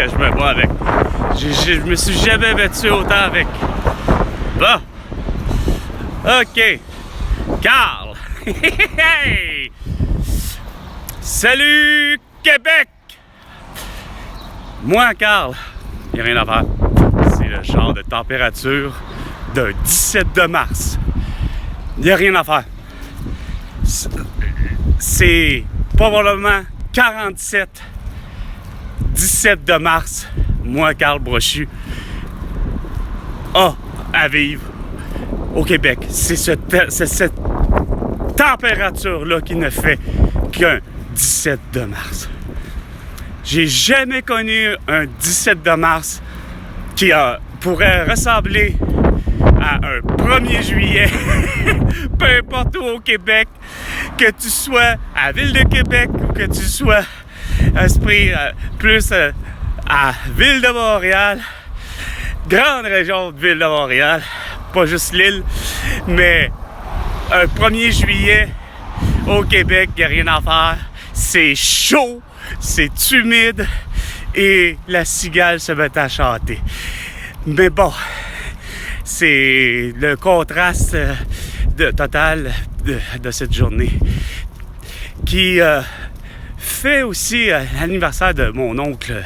que je me bats avec. Je me suis jamais battu autant avec. Bon. OK. Carl. Hey! Salut Québec! Moi, Carl, il n'y a rien à faire. C'est le genre de température d'un 17 de mars. Il n'y a rien à faire. C'est probablement 47, 17 de mars. Moi, Carl Brochu, à vivre au Québec. C'est cette température-là qui ne fait qu'un 17 de mars. J'ai jamais connu un 17 de mars qui pourrait ressembler à un 1er juillet, peu importe où au Québec, que tu sois à Ville de Québec ou que tu sois plus à Ville de Montréal, grande région de Ville de Montréal, pas juste l'île, mais un 1er juillet au Québec, il n'y a rien à faire. C'est chaud, c'est humide et la cigale se met à chanter. Mais bon, c'est le contraste total de cette journée qui fait aussi l'anniversaire de mon oncle,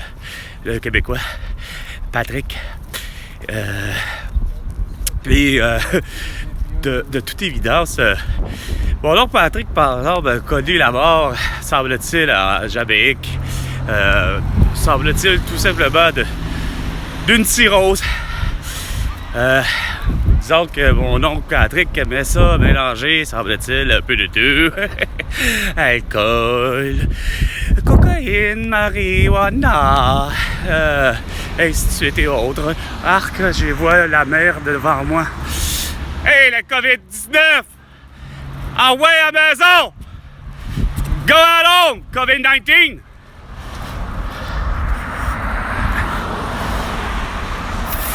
le Québécois, Patrick. Et de toute évidence, mon oncle Patrick, par exemple, a connu la mort, semble-t-il, à Jamaïque. Semble-t-il tout simplement d'une cirrhose. Disons que mon oncle Patrick aimait ça mélanger, semble-t-il, un peu de tout. Alcool, cocaïne, marijuana, ainsi de suite et autres. Arc, je vois la mer devant moi. Hey, la COVID-19! Ah ouais, à la maison! Go at home, COVID-19!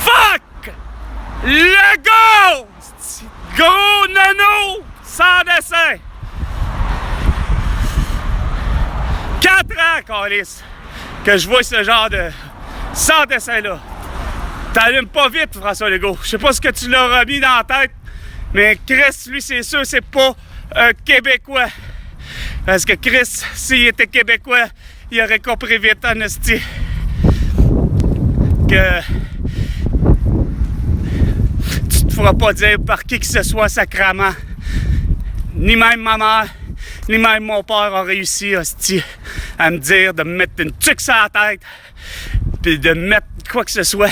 Fuck! Le go! Gros nono! Sans dessin! 4 ans, câlisse, que je vois ce genre de sans dessin-là. T'allumes pas vite, François Legault. Je sais pas ce que tu leur as mis dans la tête, mais Chris, lui, c'est sûr, c'est pas un Québécois. Parce que Chris, s'il était Québécois, il aurait compris vite, en esti, que tu te feras pas dire par qui que ce soit sacrament. Ni même ma mère, ni même mon père ont réussi, hostie, à me dire de me mettre une tuque sur la tête, puis de me mettre quoi que ce soit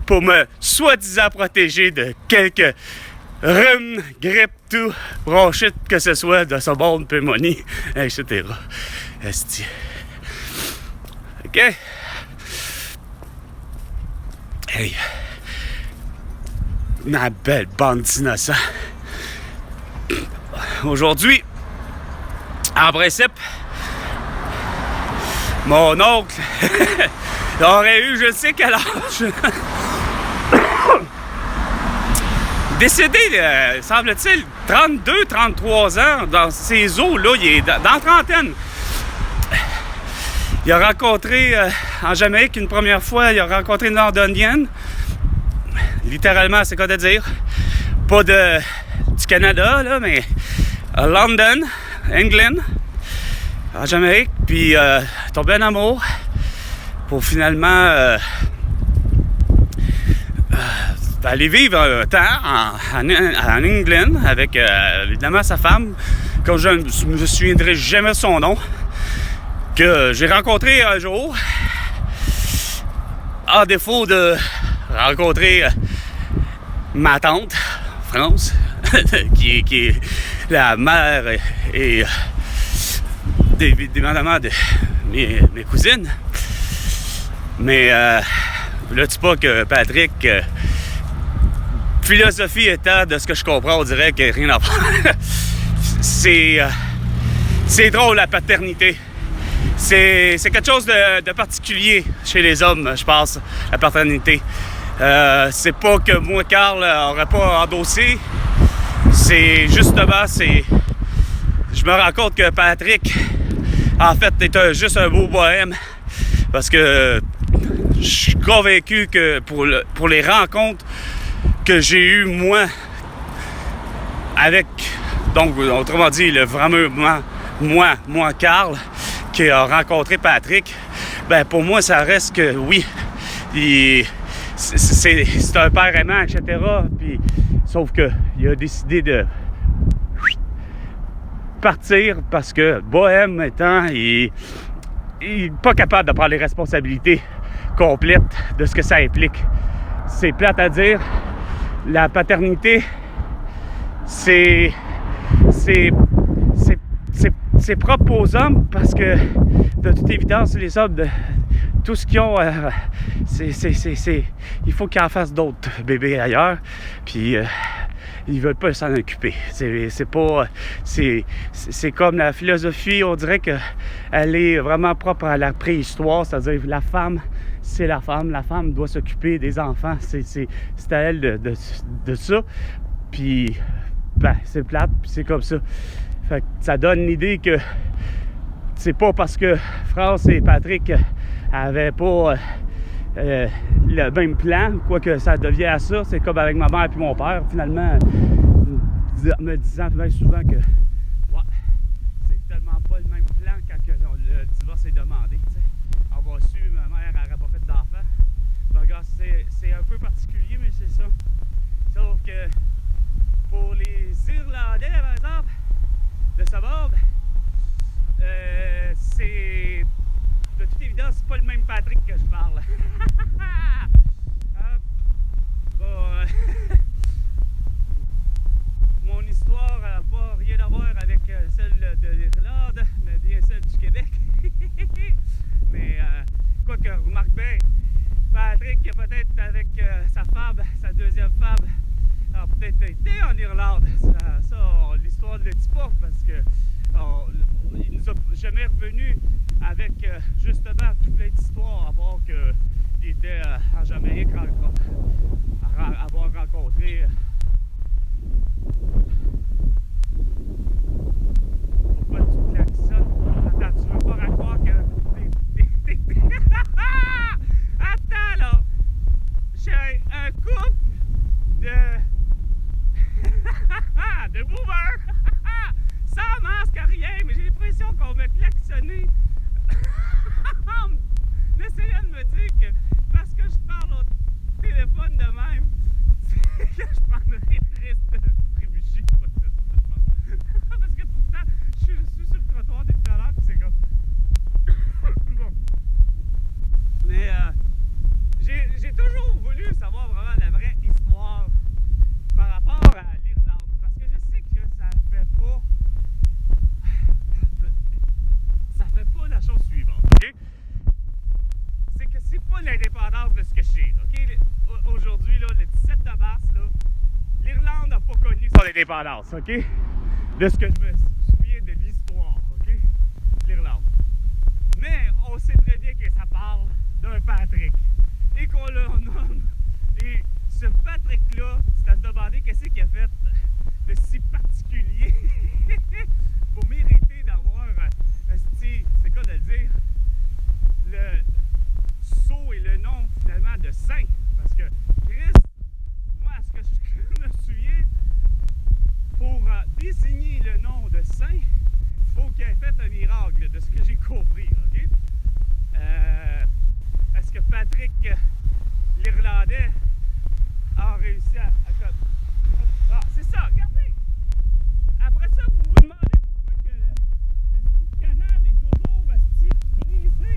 pour me soi-disant protéger de quelques rhume, grippe, tout, bronchite, que ce soit, de ce monde, pneumonie, etc. Esti. OK? Hey! Ma belle bande d'innocents. Aujourd'hui, en principe, mon oncle aurait eu je ne sais quel âge. Décédé, semble-t-il, 32, 33 ans, dans ses eaux-là, il est dans la trentaine. Il a rencontré, en Jamaïque, une première fois, il a rencontré une londonienne. Littéralement, c'est quoi de dire? Pas du Canada, là, mais à London, England, en Jamaïque, puis tombé en amour pour finalement aller vivre un temps en England avec évidemment sa femme, comme je ne me souviendrai jamais de son nom, que j'ai rencontré un jour, en défaut de rencontrer ma tante, France, qui est la mère et dépendamment de mes cousines. Mais là, tu pas que Patrick, philosophie étant de ce que je comprends, on dirait qu'il n'y a rien à faire. C'est drôle, la paternité. C'est quelque chose de particulier chez les hommes, je pense, la paternité. C'est pas que moi, Carl, n'aurais pas endossé. C'est justement, je me rends compte que Patrick, en fait, est juste un beau bohème. Parce que je suis convaincu que pour les rencontres que j'ai eues, moi, avec, donc, autrement dit, vraiment, moi, Carl, qui a rencontré Patrick, ben pour moi, ça reste que, oui, c'est un père aimant, etc. Puis, sauf qu'il a décidé de partir parce que Bohème étant, il n'est pas capable de prendre les responsabilités complètes de ce que ça implique. C'est plate à dire. La paternité, c'est propre aux hommes parce que, de toute évidence, les hommes, tout ce qu'ils ont, il faut qu'ils en fassent d'autres bébés ailleurs. Puis, ils veulent pas s'en occuper. C'est comme la philosophie, on dirait qu'elle est vraiment propre à la préhistoire, c'est-à-dire la femme, c'est la femme doit s'occuper des enfants, c'est à elle de ça. Puis, ben, c'est plate, puis c'est comme ça. Fait que ça donne l'idée que c'est pas parce que France et Patrick avaient pas le même plan, quoique ça devient à ça. C'est comme avec ma mère et mon père, finalement, me disant bien souvent que ouais, c'est tellement pas le même plan quand le divorce est demandé. T'sais. On va su, ma mère n'aurait pas fait d'enfant. Ben, regarde, c'est un peu particulier, mais c'est ça. Sauf que pour les Irlandais, par exemple, de ce bord, c'est de toute évidence, c'est pas le même Patrick que je parle. Mon histoire n'a pas rien à voir avec celle de l'Irlande, mais bien celle du Québec. Mais quoi que remarque bien, Patrick peut-être avec sa femme, sa deuxième femme, a peut-être été en Irlande. Ça l'histoire ne le dit pas parce que il nous a jamais revenu avec justement tout plein d'histoires, à part qu'il était en Jamaïque avoir rencontré. Pourquoi tu klaxonnes? Attends, tu veux pas raconter que attends là! J'ai un couple de boomers! Sans masque, rien, mais j'ai l'impression qu'on m'a klaxonné. En essayant de me dire que parce que je parle au téléphone de même, c'est que je prendrais le risque de trébucher. Parce que pourtant, je suis sur le trottoir depuis tout à l'heure, puis c'est comme. Bon. Mais j'ai toujours voulu savoir vraiment la vraie histoire par rapport à l'Irlande. Parce que je sais que ça fait pas la chose suivante, ok? C'est que c'est pas l'indépendance de ce que je sais, ok? Aujourd'hui, là, le 17 mars, là, l'Irlande n'a pas connu son indépendance, ok? De ce que je me souviens de l'histoire, ok? L'Irlande. Mais on sait très bien que ça parle d'un Patrick et qu'on le nomme. Et ce Patrick-là, c'est à se demander qu'est-ce qu'il a fait de si particulier pour mériter d'avoir, c'est quoi de le dire, le sceau et le nom finalement de saint. Parce que Christ, moi, à ce que je me souviens, pour désigner le nom de saint, il faut qu'il ait fait un miracle, de ce que j'ai compris, ok? Est-ce que Patrick, l'Irlandais, a réussi à ah, c'est ça, regardez! Après ça, vous vous demandez pourquoi que le canal est toujours brisé.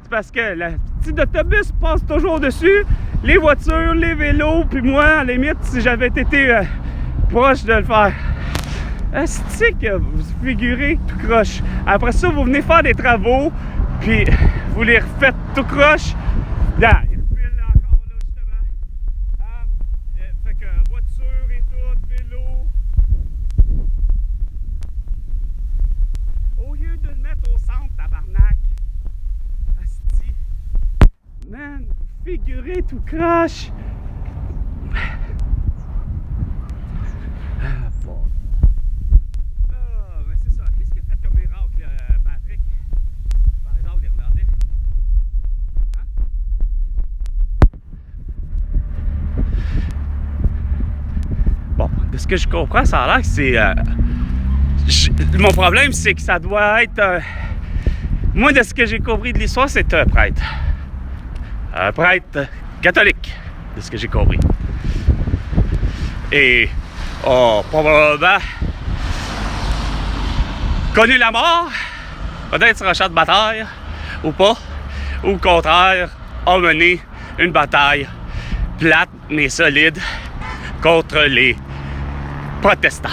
C'est parce que le petit autobus passe toujours dessus, les voitures, les vélos, puis moi, à la limite, si j'avais été proche de le faire. Est-ce que vous figurez tout croche? Après ça, vous venez faire des travaux, puis vous les refaites tout croche. Là, il refile encore là, justement. Ah, fait que voiture et tout, vélo. Au lieu de le mettre au centre, tabarnak. Asti. Man, vous figurez tout croche. bon, de ce que je comprends, ça a l'air que c'est... mon problème, c'est que ça doit être... moi, de ce que j'ai compris de l'histoire, c'est un prêtre. Un prêtre catholique, de ce que j'ai compris. Et probablement connu la mort, peut-être sur un champ de bataille, ou pas, ou au contraire, a mené une bataille plate mais solide contre les protestants.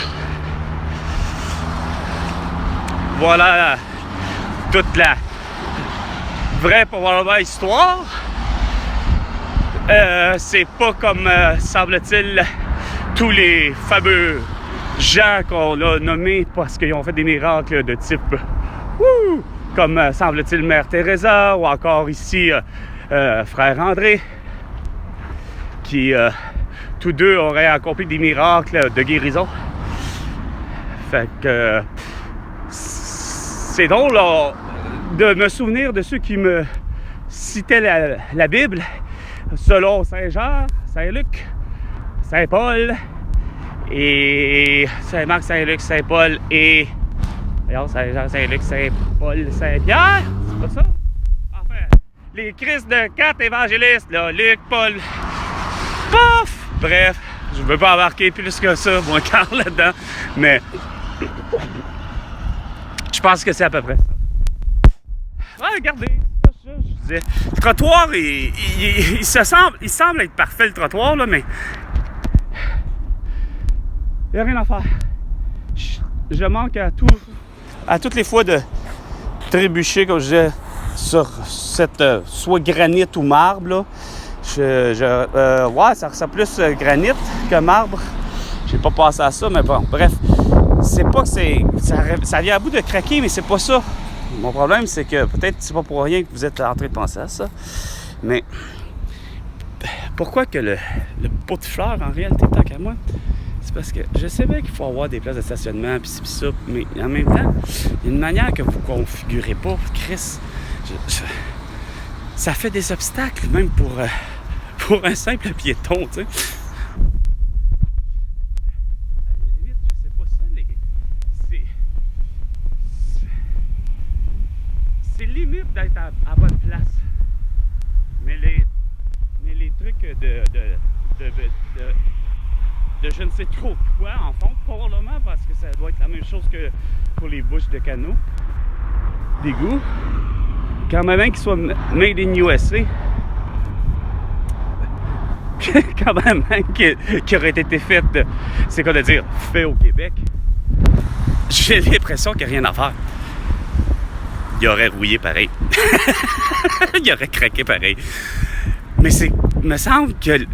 Voilà toute la vraie probablement histoire. C'est pas comme semble-t-il tous les fameux gens qu'on a nommés parce qu'ils ont fait des miracles de type comme semble-t-il Mère Teresa ou encore ici Frère André qui tous deux auraient accompli des miracles de guérison. Fait que c'est drôle là, de me souvenir de ceux qui me citaient la Bible selon Saint Jean, Saint Luc, Saint Paul et Saint Marc, Saint Luc, Saint Paul et Saint Jean, Saint Luc, Saint Paul, Saint Pierre, c'est pas ça? Enfin, les Christ de 4 évangélistes, là, Luc, Paul, paf! Bref, je veux pas embarquer plus que ça, moi, Carl, là-dedans, mais je pense que c'est à peu près ça. Ouais, regardez, je disais, le trottoir, il semble être parfait, le trottoir, là, mais il n'y a rien à faire. Je manque à toutes les fois de trébucher, comme je disais, sur cette soit granit ou marbre, là. Ouais, ça ressemble plus granit que marbre. J'ai pas pensé à ça, mais bon, bref. C'est pas que ça vient à bout de craquer, mais c'est pas ça. Mon problème, c'est que peut-être c'est pas pour rien que vous êtes en train de penser à ça. Mais pourquoi que le pot de fleurs, en réalité, tant qu'à moi, c'est parce que je sais bien qu'il faut avoir des places de stationnement, pis ça, mais en même temps, il y a une manière que vous ne configurez pas. Chris, ça fait des obstacles, même pour un simple piéton, tu sais. À la limite, je sais pas ça, c'est limite d'être à bonne place. Mais les trucs de je ne sais trop quoi, en fond, probablement, parce que ça doit être la même chose que pour les bouches de canaux d'égout. Quand même qu'ils soient made in USA, quand même qui aurait été fait, c'est quoi de dire, fait au Québec, j'ai l'impression qu'il n'y a rien à faire. Il aurait rouillé pareil. Il aurait craqué pareil. Mais me semble qu'il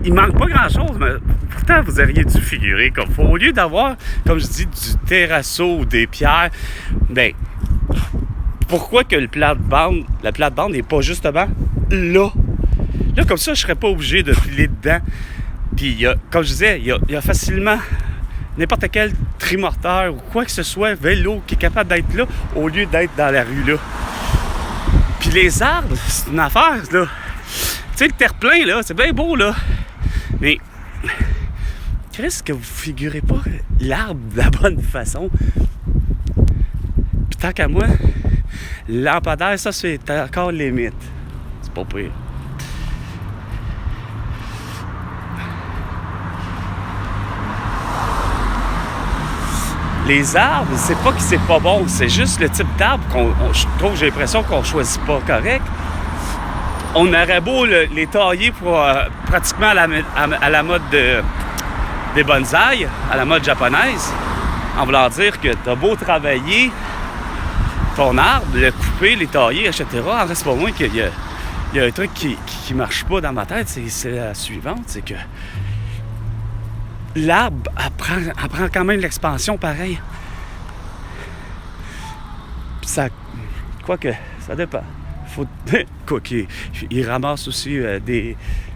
manque pas grand-chose, mais pourtant, vous auriez dû figurer comme faut. Au lieu d'avoir, comme je dis, du terrazzo ou des pierres, ben, pourquoi que la plate-bande n'est pas justement là? Là, comme ça, je serais pas obligé de filer dedans. Puis, comme je disais, il y a facilement n'importe quel trimorteur ou quoi que ce soit, vélo, qui est capable d'être là, au lieu d'être dans la rue là. Puis les arbres, c'est une affaire, là. Tu sais, le terre-plein, là, c'est bien beau, là. Mais, qu'est-ce que vous figurez pas l'arbre de la bonne façon? Puis tant qu'à moi, le lampadaire, ça, c'est encore limite. C'est pas pire. Les arbres, c'est pas que c'est pas bon, c'est juste le type d'arbre je trouve, j'ai l'impression qu'on choisit pas correct. On aurait beau les tailler pour pratiquement à la mode des bonsaïs, à la mode japonaise, en voulant dire que t'as beau travailler ton arbre, le couper, les tailler, etc. En reste pas moins qu'il y a un truc qui marche pas dans ma tête, c'est la suivante, c'est que l'arbre apprend quand même l'expansion pareil. Puis ça, quoique, ça dépend. Quoi qu'il ramasse aussi des...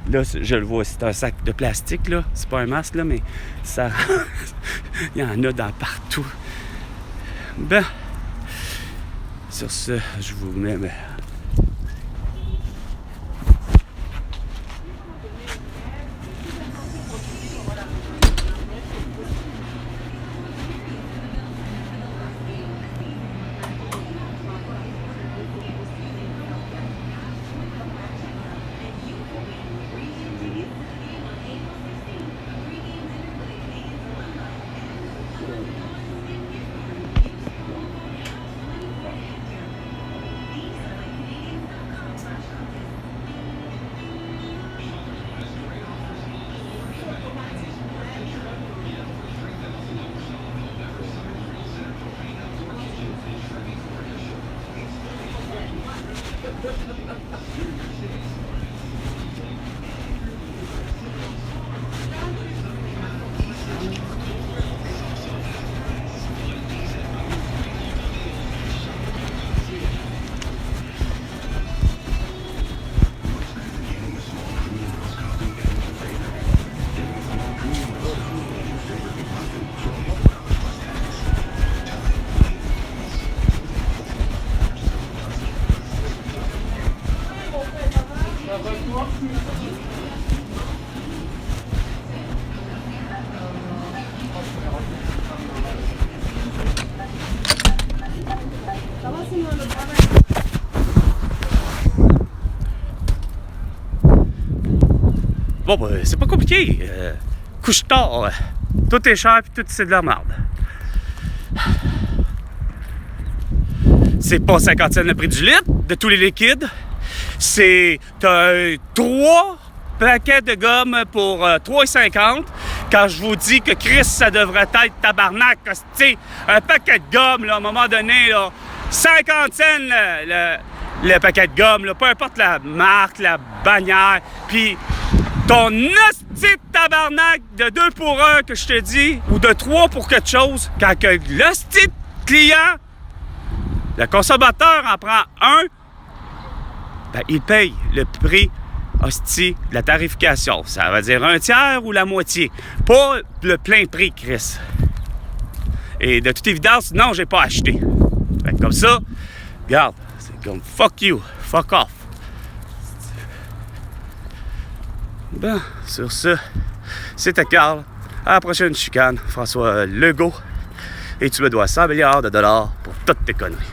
Là, je le vois, c'est un sac de plastique, là. C'est pas un masque, là, mais ça... Il y en a dans partout. Ben, sur ce, je vous mets... Bon, ben, c'est pas compliqué. Couche tard. Tout est cher, puis tout, c'est de la merde. C'est pas 50 cents le prix du litre de tous les liquides. C'est 3 paquets de gomme pour 3,50. Quand je vous dis que Chris, ça devrait être tabarnak, hostie, un paquet de gomme, là, à un moment donné, là, 50 cents le paquet de gomme, là, peu importe la marque, la bannière, puis ton hostie de tabarnak de 2 pour 1 que je te dis, ou de 3 pour quelque chose, quand que l'hostie de client, le consommateur en prend un, ben, il paye le prix hostie de la tarification. Ça veut dire un tiers ou la moitié. Pas le plein prix, Chris. Et de toute évidence, non, j'ai pas acheté. Fait que comme ça, regarde, c'est comme fuck you, fuck off. Ben, sur ce, c'était Carl. À la prochaine chicane, François Legault. Et tu me dois 100 milliards de dollars pour toutes tes conneries.